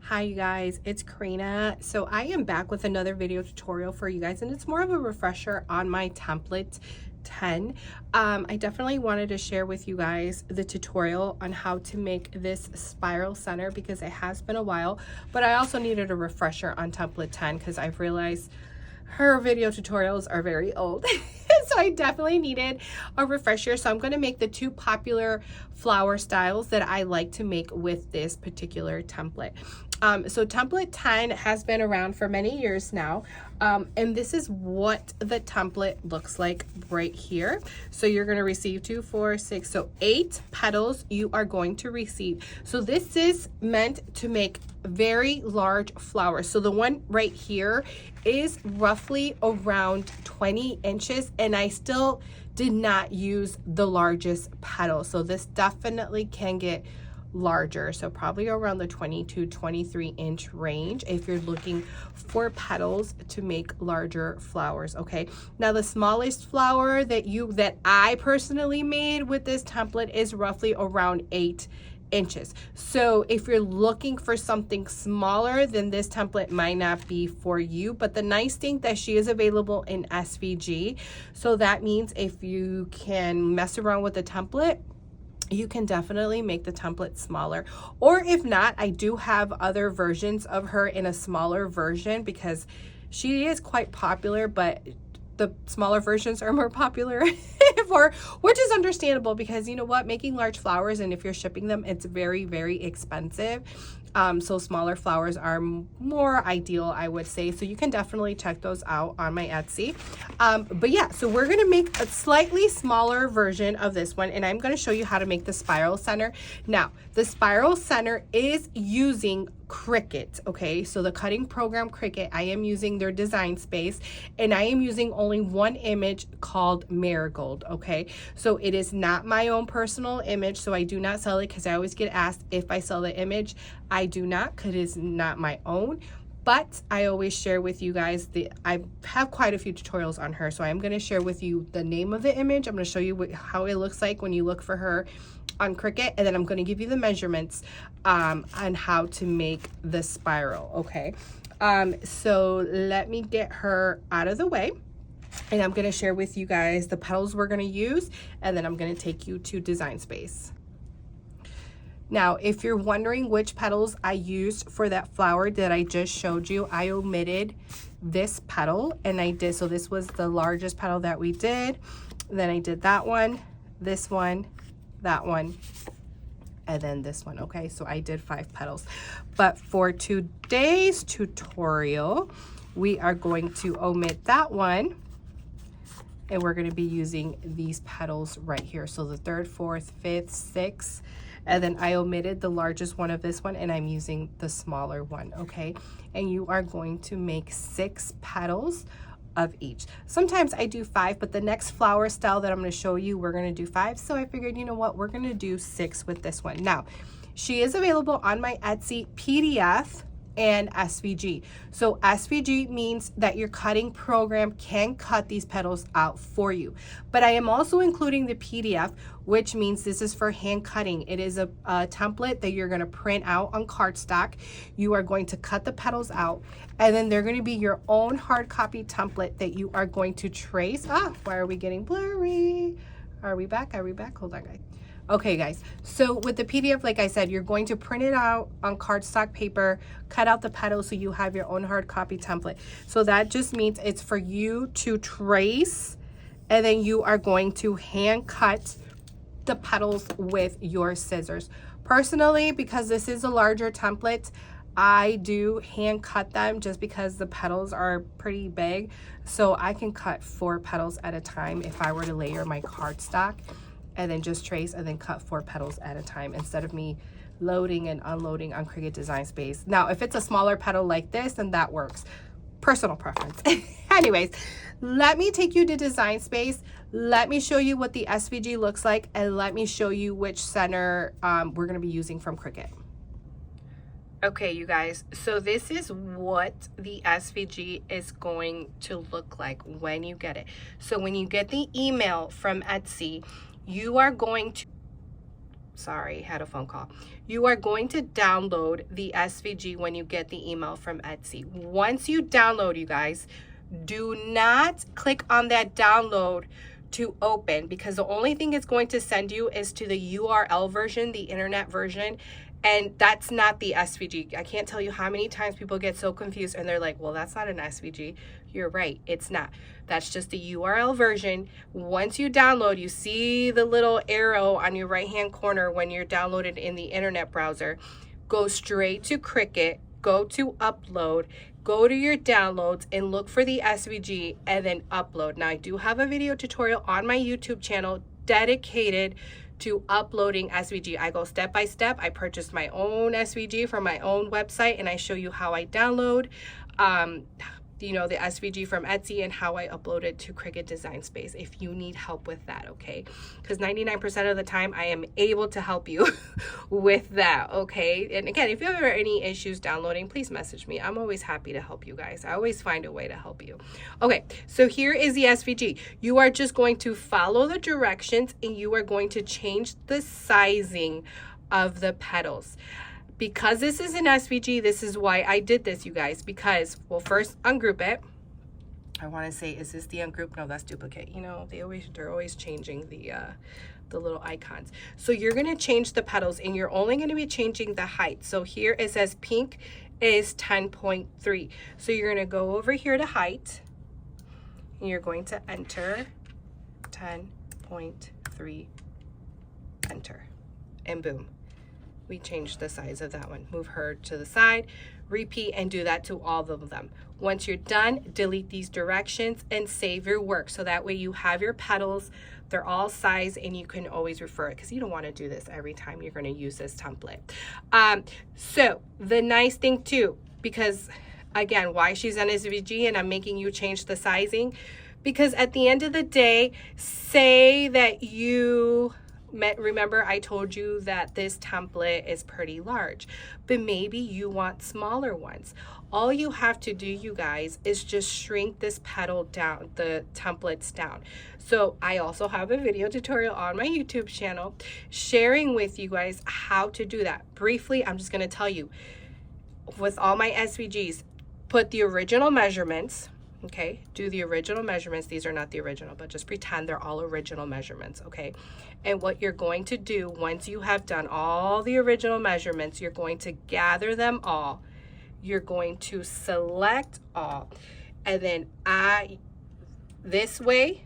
Hi you guys, it's Karina. So I am back with another video tutorial for you guys, and it's more of a refresher on my template 10. I definitely wanted to share with you guys the tutorial on how to make this spiral center because it has been a while, but I also needed a refresher on template 10 because I've realized her video tutorials are very old. So I definitely needed a refresher. So I'm going to make the two popular flower styles that I like to make with this particular template. So template 10 has been around for many years now. And this is what the template looks like right here. So you're going to receive 2, 4, 6, so 8 petals you are going to receive. So this is meant to make very large flowers. So the one right here is roughly around 20 inches, and I still did not use the largest petal. So this definitely can get larger, so probably around the 22 23 inch range if you're looking for petals to make larger flowers. Okay, now the smallest flower that I personally made with this template is roughly around 8 inches. So if you're looking for something smaller, then this template might not be for you. But the nice thing that she is available in SVG, so that means if you can mess around with the template, you can definitely make the template smaller. Or if not, I do have other versions of her in a smaller version because she is quite popular, but the smaller versions are more popular which is understandable because you know what, making large flowers, and if you're shipping them, it's very, very expensive. So smaller flowers are more ideal, I would say. So you can definitely check those out on my Etsy. But yeah, so we're going to make a slightly smaller version of this one, and I'm going to show you how to make the spiral center. Now, the spiral center is using Cricut, okay? So the cutting program Cricut, I am using their Design Space, and I am using only one image called Marigold, okay? So it is not my own personal image, so I do not sell it because I always get asked if I sell the image. I do not, because it is not my own. But I always share with you guys, I have quite a few tutorials on her, so I'm going to share with you the name of the image. I'm going to show you how it looks like when you look for her on Cricut, and then I'm going to give you the measurements on how to make the spiral, okay? So let me get her out of the way, and I'm going to share with you guys the petals we're going to use, and then I'm going to take you to Design Space. Now, if you're wondering which petals I used for that flower that I just showed you, I omitted this petal, and I did, so this was the largest petal that we did. Then I did that one, this one, that one, and then this one, okay? So I did 5 petals. But for today's tutorial, we are going to omit that one, and we're going to be using these petals right here. So the 3rd, 4th, 5th, 6th, and then I omitted the largest one of this one, and I'm using the smaller one, okay? And you are going to make 6 petals of each. Sometimes I do 5, but the next flower style that I'm going to show you, we're going to do 5. So I figured, you know what, we're going to do 6 with this one. Now, she is available on my Etsy PDF and SVG. So SVG means that your cutting program can cut these petals out for you. But I am also including the PDF, which means this is for hand cutting. It is a template that you're going to print out on cardstock. You are going to cut the petals out, and then they're going to be your own hard copy template that you are going to trace. Why are we getting blurry? Are we back? Are we back? Hold on, guys. Okay, guys, so with the PDF, like I said, you're going to print it out on cardstock paper, cut out the petals so you have your own hard copy template. So that just means it's for you to trace, and then you are going to hand cut the petals with your scissors. Personally, because this is a larger template, I do hand cut them just because the petals are pretty big. So I can cut 4 petals at a time if I were to layer my cardstock, and then just trace and then cut 4 petals at a time instead of me loading and unloading on Cricut Design Space. Now, if it's a smaller petal like this, then that works. Personal preference. Anyways, let me take you to Design Space. Let me show you what the SVG looks like, and let me show you which center we're going to be using from Cricut. Okay, you guys, so this is what the SVG is going to look like when you get it. So when you get the email from Etsy, you are going to sorry, had a phone call. You are going to download the SVG when you get the email from Etsy. Once you download, you guys, do not click on that download to open, because the only thing it's going to send you is to the URL version, the internet version, and that's not the SVG. I can't tell you how many times people get so confused and they're like, well, that's not an SVG. You're right, it's not. That's just the URL version. Once you download, you see the little arrow on your right hand corner when you're downloaded in the internet browser. Go straight to Cricut, go to upload, go to your downloads and look for the SVG and then upload. Now I do have a video tutorial on my YouTube channel dedicated to uploading SVG. I go step by step. I purchased my own SVG from my own website and I show you how I download you know, the SVG from Etsy and how I upload it to Cricut Design Space if you need help with that, okay? Because 99% of the time I am able to help you with that, okay? And again, if you have any issues downloading, please message me. I'm always happy to help you guys. I always find a way to help you. Okay, so here is the SVG. You are just going to follow the directions and you are going to change the sizing of the petals. Because this is an SVG, this is why I did this, you guys, because, well, first ungroup it. I want to say, is this the ungroup? No, that's duplicate. You know, they're always changing the little icons. So you're going to change the petals and you're only going to be changing the height. So here it says pink is 10.3. So you're going to go over here to height and you're going to enter 10.3, enter, and boom. We changed the size of that one. Move her to the side, repeat, and do that to all of them. Once you're done, delete these directions and save your work. So that way you have your petals, they're all sized and you can always refer it, because you don't want to do this every time you're going to use this template. So the nice thing too, because again, why she's on SVG and I'm making you change the sizing, because at the end of the day, say that you remember I told you that this template is pretty large, but maybe you want smaller ones. All you have to do, you guys, is just shrink this petal down, the templates down. So I also have a video tutorial on my YouTube channel sharing with you guys how to do that. Briefly, I'm just going to tell you, with all my SVGs, put the original measurements. Okay, do the original measurements. These are not the original, but just pretend they're all original measurements, okay? And what you're going to do once you have done all the original measurements, you're going to gather them all. You're going to select all. And then this way,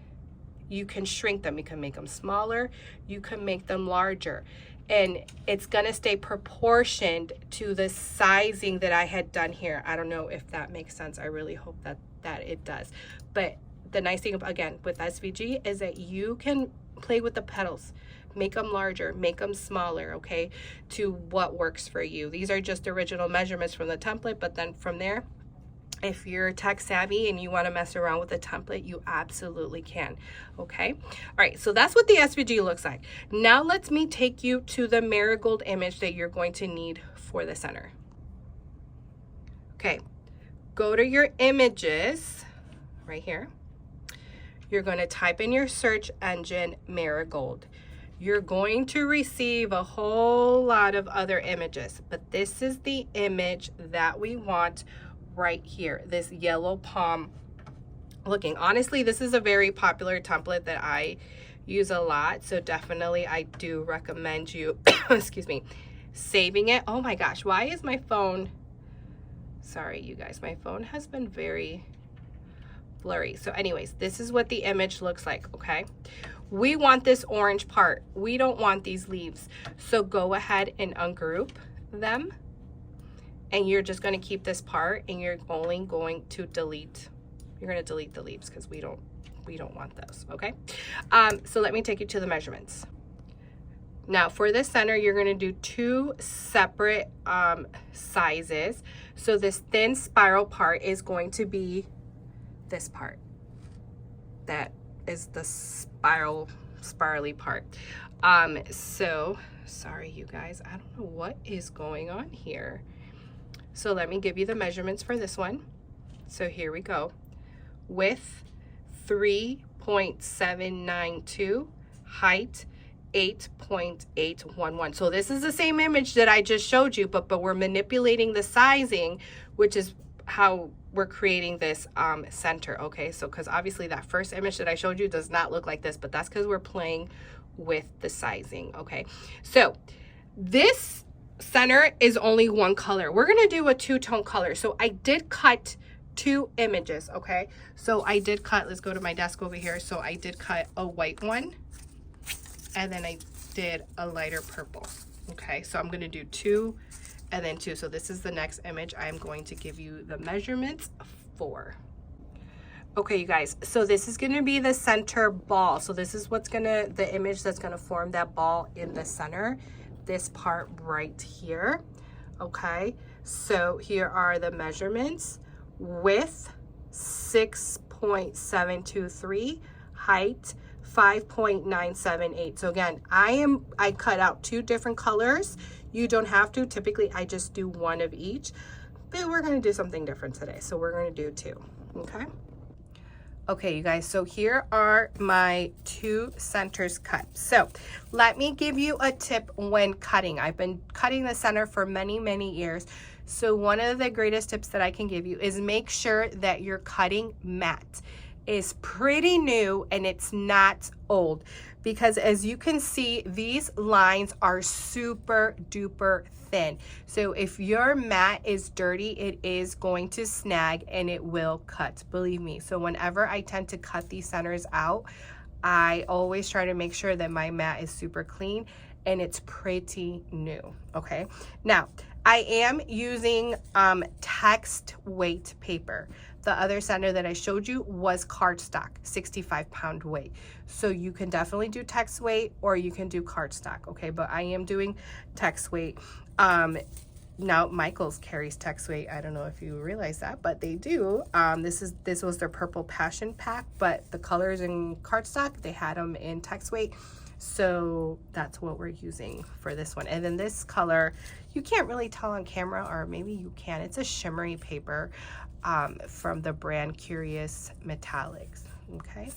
you can shrink them. You can make them smaller. You can make them larger. And it's gonna stay proportioned to the sizing that I had done here. I don't know if that makes sense. I really hope that it does. But the nice thing, again, with SVG is that you can play with the petals, make them larger, make them smaller, okay, to what works for you. These are just original measurements from the template, but then from there, if you're tech savvy and you want to mess around with the template, you absolutely can, okay? All right, so that's what the SVG looks like. Now let me take you to the marigold image that you're going to need for the center. Okay, go to your images right here. You're going to type in your search engine marigold. You're going to receive a whole lot of other images, but this is the image that we want right here, this yellow palm looking. Honestly, this is a very popular template that I use a lot, so definitely I do recommend you excuse me, saving it. Oh my gosh, why is my phone, sorry you guys, my phone has been very blurry. So anyways, this is what the image looks like, okay? We want this orange part. We don't want these leaves. So go ahead and ungroup them. And you're just going to keep this part and you're only going to delete. You're going to delete the leaves because we don't want those, okay? So let me take you to the measurements. Now for the center, you're going to do two separate sizes. So this thin spiral part is going to be this part. That is the spirally part. So sorry you guys, I don't know what is going on here. So let me give you the measurements for this one. So here we go. Width 3.792, height 8.811. So this is the same image that I just showed you, but we're manipulating the sizing, which is how we're creating this center. Okay, so because obviously that first image that I showed you does not look like this, but that's because we're playing with the sizing. Okay, so this center is only one color. We're gonna do a two-tone color. So I did cut two images. Okay, so I did cut, let's go to my desk over here. So I did cut a white one, and then I did a lighter purple. Okay, so I'm gonna do two and then two. So this is the next image I'm going to give you the measurements for. Okay, you guys, so this is gonna be the center ball. So this is what's gonna, the image that's gonna form that ball in the center, this part right here. Okay, so here are the measurements: width 6.723, height 5.978. So again, I cut out two different colors. You don't have to. Typically I just do one of each, but we're going to do something different today, so we're going to do two. Okay, you guys, so here are my two centers cut. So let me give you a tip when cutting. I've been cutting the center for many years. So one of the greatest tips that I can give you is make sure that your cutting mat is pretty new and it's not old, because as you can see, these lines are super duper thin. So if your mat is dirty, it is going to snag and it will cut, believe me. So whenever I tend to cut these centers out, I always try to make sure that my mat is super clean and it's pretty new. Okay, now I am using text weight paper. The other center that I showed you was cardstock, 65-pound weight. So you can definitely do text weight or you can do cardstock, okay? But I am doing text weight. Now Michaels carries text weight. I don't know if you realize that, but they do. This was their purple passion pack, but the colors in cardstock, they had them in text weight. So that's what we're using for this one. And then this color, you can't really tell on camera, or maybe you can. It's a shimmery paper from the brand Curious Metallics. Okay,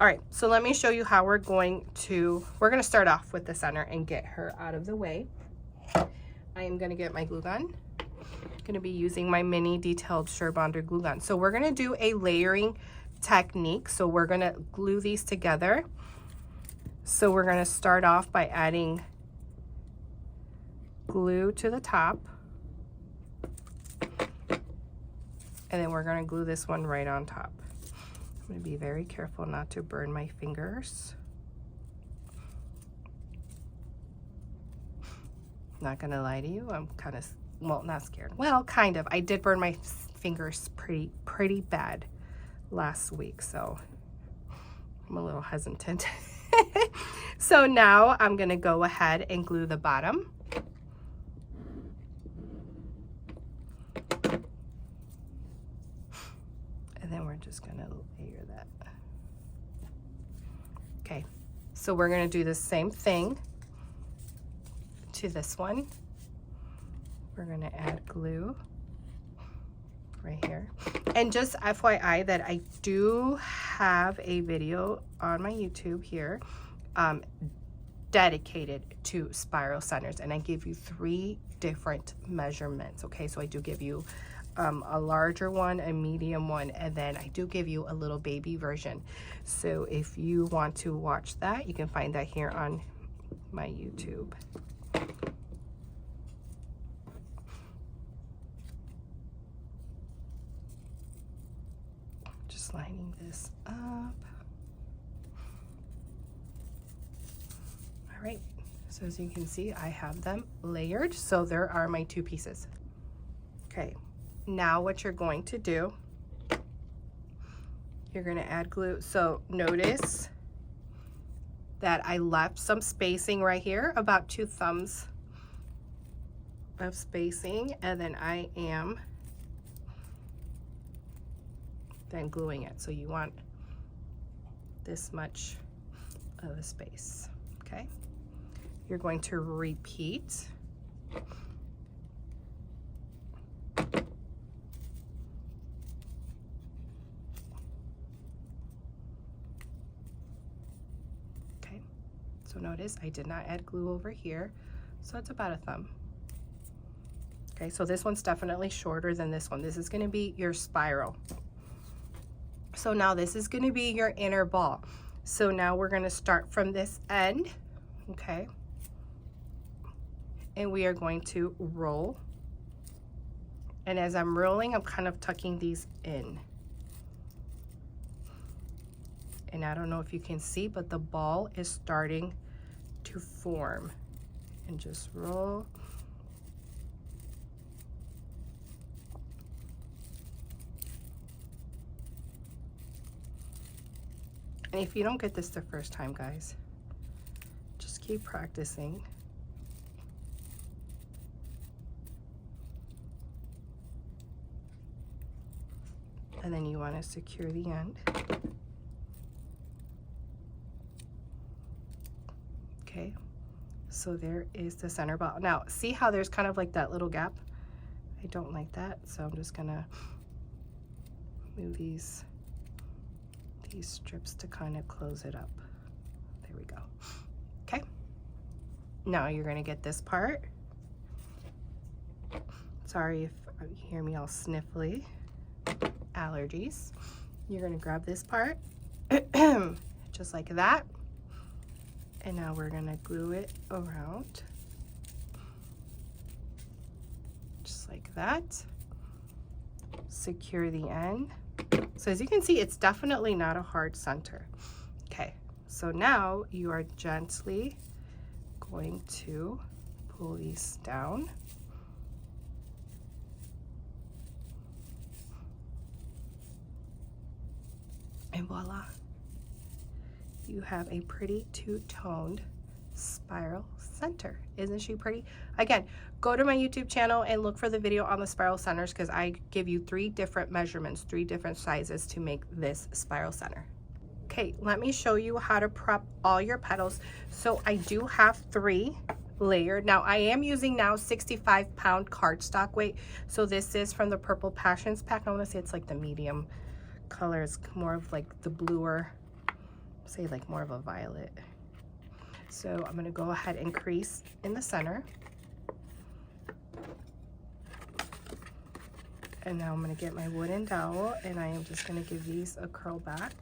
all right, so let me show you how we're going to start off with the center and get her out of the way. I am going to get my glue gun. I'm going to be using my mini detailed Sure Bonder glue gun. So we're going to do a layering technique. So we're going to glue these together. So we're going to start off by adding glue to the top, and then we're going to glue this one right on top. I'm going to be very careful not to burn my fingers. Not going to lie to you, I'm kind of, well, not scared. Well, kind of. I did burn my fingers pretty bad last week, so I'm a little hesitant. So now I'm going to go ahead and glue the bottom. And then we're just going to layer that. Okay, so we're going to do the same thing to this one. We're going to add glue right here. And just FYI that I do have a video on my YouTube here dedicated to spiral centers, and I give you 3 different measurements. Okay, so I do give you a larger one, a medium one, and then I do give you a little baby version. So if you want to watch that, you can find that here on my YouTube. Just lining this up. All right, so as you can see, I have them layered. So there are my 2 pieces. Okay, now what you're going to do, you're going to add glue. So notice that I left some spacing right here, about 2 thumbs of spacing, and then I am then gluing it. So you want this much of a space, okay? You're going to repeat. Okay, So notice I did not add glue over here, so it's about a thumb. Okay, so this one's definitely shorter than this one. This is going to be your spiral. So now this is going to be your inner ball. So now we're going to start from this end, okay? And we are going to roll. And as I'm rolling, I'm kind of tucking these in. And I don't know if you can see, but the ball is starting to form. And just roll. And if you don't get this the first time, guys, just keep practicing. And then you want to secure the end. Okay, so there is the center ball. Now, see how there's kind of like that little gap? I don't like that, so I'm just gonna move these strips to kind of close it up. There we go. Okay, now you're gonna get this part. Sorry if you hear me all sniffly. Allergies. You're gonna grab this part just like that, and now we're gonna glue it around just like that. Secure the end. So as you can see, it's definitely not a hard center. Okay, so now you are gently going to pull these down. And voila, you have a pretty two-toned spiral center. Isn't she pretty? Again, go to my YouTube channel and look for the video on the spiral centers, because I give you 3 different measurements, 3 different sizes to make this spiral center. Okay, let me show you how to prep all your petals. So I do have 3 layered. Now I am using now 65-pound cardstock weight. So this is from the Purple Passions pack. I want to say it's like the medium color. It's more of like the bluer, say like more of a violet. So I'm going to go ahead and crease in the center. And now I'm going to get my wooden dowel, and I am just going to give these a curl back.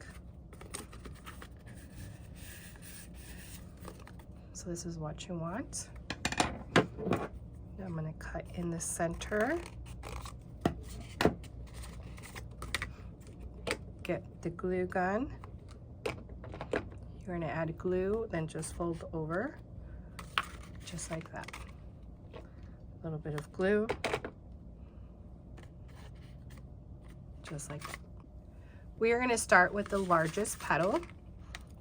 So this is what you want. Now I'm going to cut in the center. Get the glue gun. You're going to add glue, then just fold over, just like that. A little bit of glue, just like that. We are going to start with the largest petal.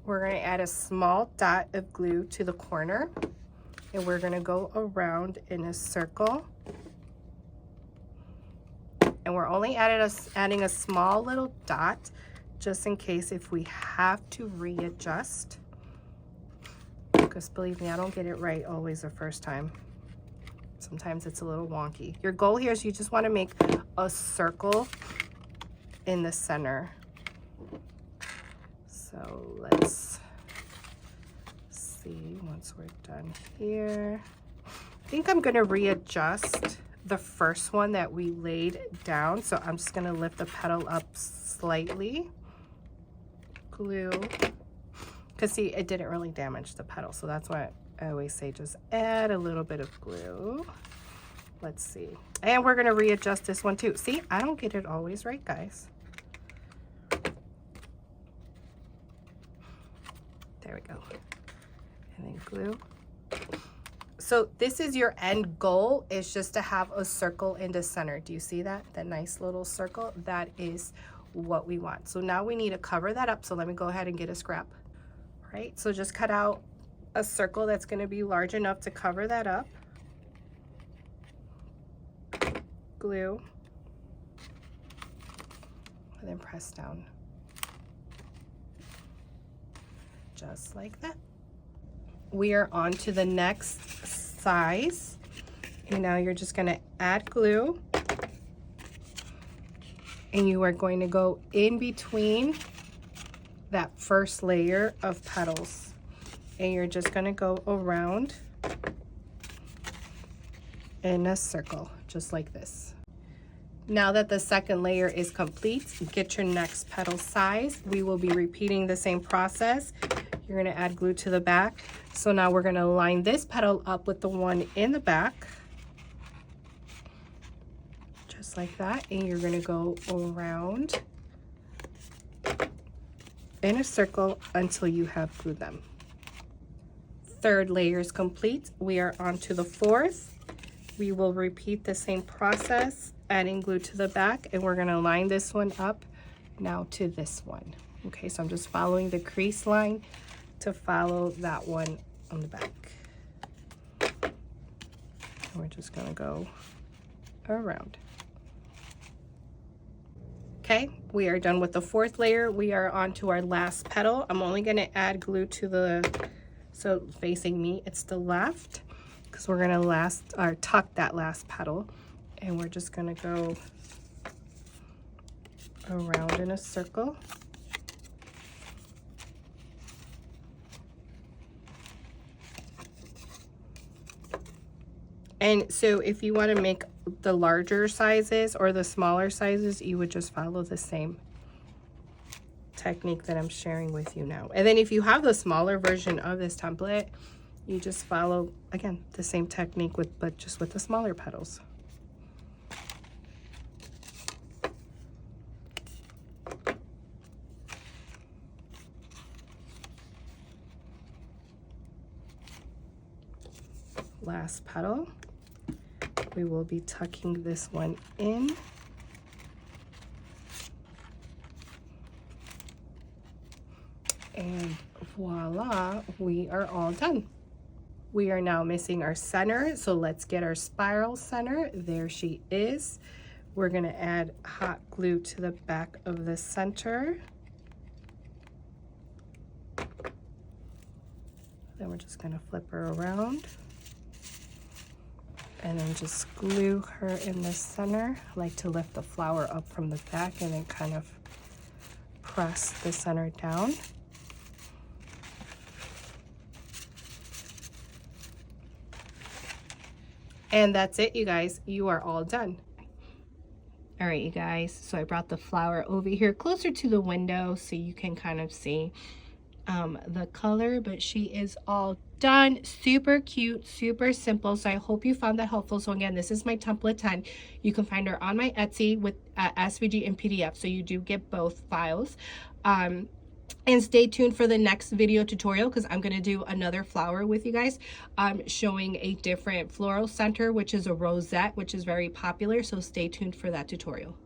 We're going to add a small dot of glue to the corner, and we're going to go around in a circle. And we're only adding a small little dot, just in case if we have to readjust, because believe me, I don't get it right always the first time. Sometimes it's a little wonky. Your goal here is you just want to make a circle in the center. So let's see, once we're done here, I think I'm going to readjust the first one that we laid down. So I'm just going to lift the petal up slightly. Glue, because see, it didn't really damage the petal, so that's why I always say just add a little bit of glue. Let's see, and we're going to readjust this one too. See, I don't get it always right, guys. There we go. And then glue. So this is your end goal, is just to have a circle in the center. Do you see that? That nice little circle? That is what we want. So now we need to cover that up. So let me go ahead and get a scrap. All right, so just cut out a circle that's going to be large enough to cover that up. Glue. And then press down. Just like that. We are on to the next size. And now you're just going to add glue. And you are going to go in between that first layer of petals. and you're just going to go around in a circle, just like this. Now that the second layer is complete, get your next petal size. We will be repeating the same process. You're going to add glue to the back. So now we're going to line this petal up with the one in the back, just like that, and you're going to go around in a circle until you have glued them. Third layer is complete. We are on to the fourth. We will repeat the same process, adding glue to the back, and we're going to line this one up now to this one. Okay, so I'm just following the crease line to follow that one on the back. And we're just going to go around. Okay, we are done with the fourth layer. We are on to our last petal. I'm only going to add glue to the, so facing me, it's the left, because we're going to tuck that last petal, and we're just going to go around in a circle. And so if you want to make the larger sizes or the smaller sizes, you would just follow the same technique that I'm sharing with you now. And then if you have the smaller version of this template, you just follow, again, the same technique but just with the smaller petals. Last petal. We will be tucking this one in. And voila, we are all done. We are now missing our center, so let's get our spiral center. There she is. We're gonna add hot glue to the back of the center. Then we're just gonna flip her around and then just glue her in the center. I like to lift the flower up from the back and then kind of press the center down. And that's it, you guys. You are all done. All right, you guys. So I brought the flower over here closer to the window so you can kind of see the color, but she is all done. Super cute, super simple. So I hope you found that helpful. So again, this is my template 10. You can find her on my Etsy with SVG and PDF, so you do get both files. And stay tuned for the next video tutorial, because I'm going to do another flower with you guys, showing a different floral center, which is a rosette, which is very popular. So stay tuned for that tutorial.